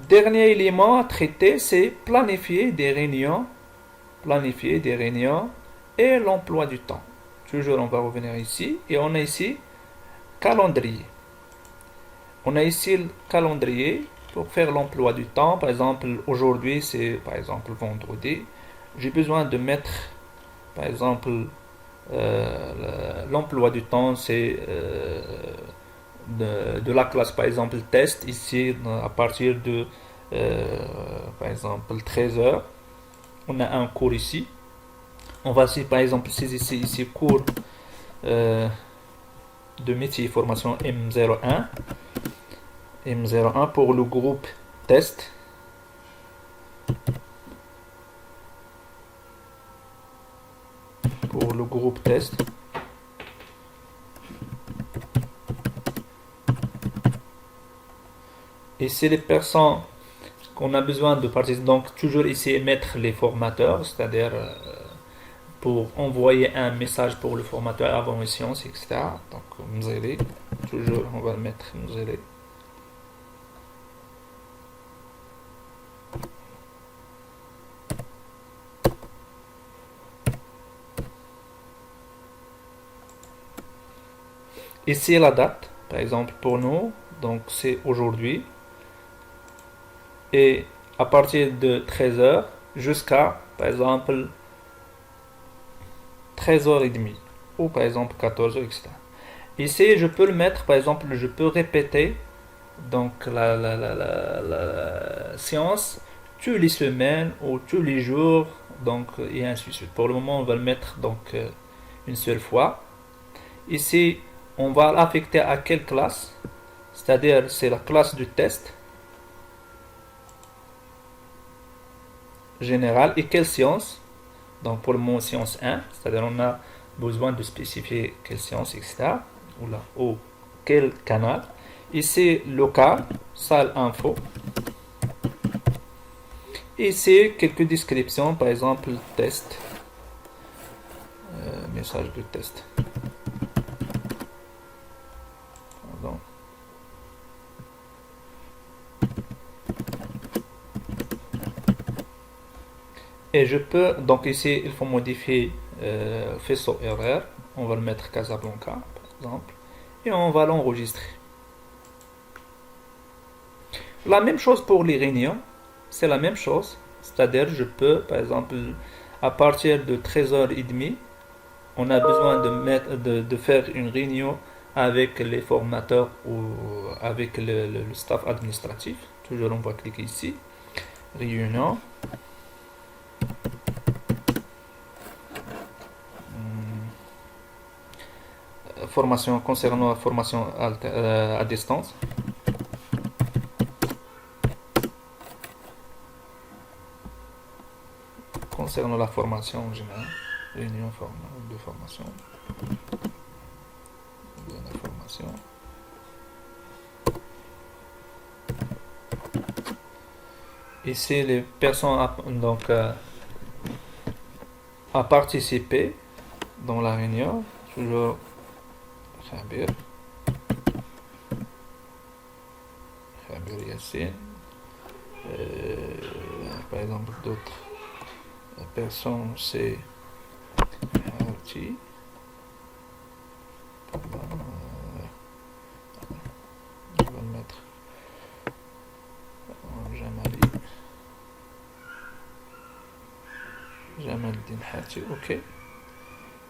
Dernier élément à traiter, c'est planifier des réunions et l'emploi du temps. Toujours, on va revenir ici et on a ici calendrier. On a ici le calendrier pour faire l'emploi du temps. Par exemple, aujourd'hui, c'est par exemple vendredi. J'ai besoin de mettre, par exemple, l'emploi du temps, c'est de la classe, par exemple, test, ici, à partir de, par exemple, 13 heures. On a un cours ici. On va ici, par exemple, saisir ici cours de métier et formation M01. M01 pour le groupe test. Pour le groupe test. Et c'est les personnes qu'on a besoin de participer. Donc, toujours ici mettre les formateurs, c'est-à-dire pour envoyer un message pour le formateur avant une séance, etc. Donc, Mzeli, toujours on va mettre Mzeli. Ici la date, par exemple pour nous, donc c'est aujourd'hui. Et à partir de 13 heures jusqu'à, par exemple, 13h30 ou par exemple 14h, etc. Ici, je peux le mettre, par exemple, je peux répéter donc la séance tous les semaines ou tous les jours, donc et ainsi de suite. Pour le moment, on va le mettre donc une seule fois. Ici, on va l'affecter à quelle classe, c'est-à-dire c'est la classe du test général et quelle séance. Donc pour le moment, séance 1, c'est-à-dire on a besoin de spécifier quelle séance, etc. Ou quel canal. Ici, local, salle info. Ici, quelques descriptions, par exemple, test, message de test. Pardon. Et je peux, donc ici, il faut modifier faisceau erreur. On va le mettre Casablanca, par exemple. Et on va l'enregistrer. La même chose pour les réunions. C'est la même chose. C'est-à-dire, je peux, par exemple, à partir de 13h30, on a besoin de faire une réunion avec les formateurs ou avec le staff administratif. Toujours, on va cliquer ici. Réunion. Formation concernant la formation à distance. Concernant la formation en général. Réunion de formation. De la formation. Ici, les personnes donc, à participer dans la réunion. Toujours Khabir. Khabir Yassine. Par exemple, d'autres personnes, c'est Harti. On va le mettre en Jamali. Jamaldin Hati, ok.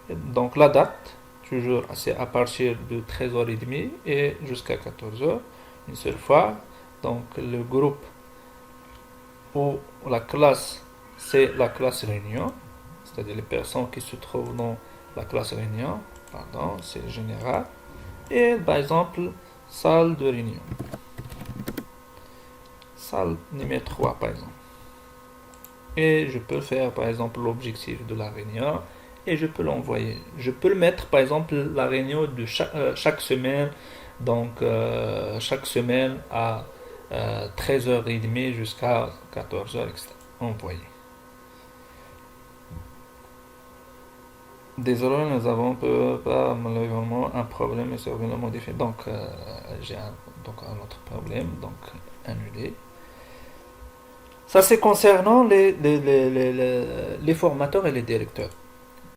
Donc la date, toujours c'est à partir de 13h30 et jusqu'à 14h, une seule fois. Donc le groupe ou la classe, c'est la classe réunion, c'est-à-dire les personnes qui se trouvent dans la classe réunion, pardon, c'est général. Et par exemple, salle de réunion. Salle numéro 3 par exemple. Et je peux faire par exemple l'objectif de la réunion et je peux l'envoyer. Je peux le mettre par exemple la réunion de chaque semaine, donc chaque semaine à 13h30 jusqu'à 14h, etc. Envoyer. Désolé, nous avons pas malheureusement un problème et c'est revenu modifié. Donc j'ai donc un autre problème, donc annulé. Ça, c'est concernant les formateurs et les directeurs.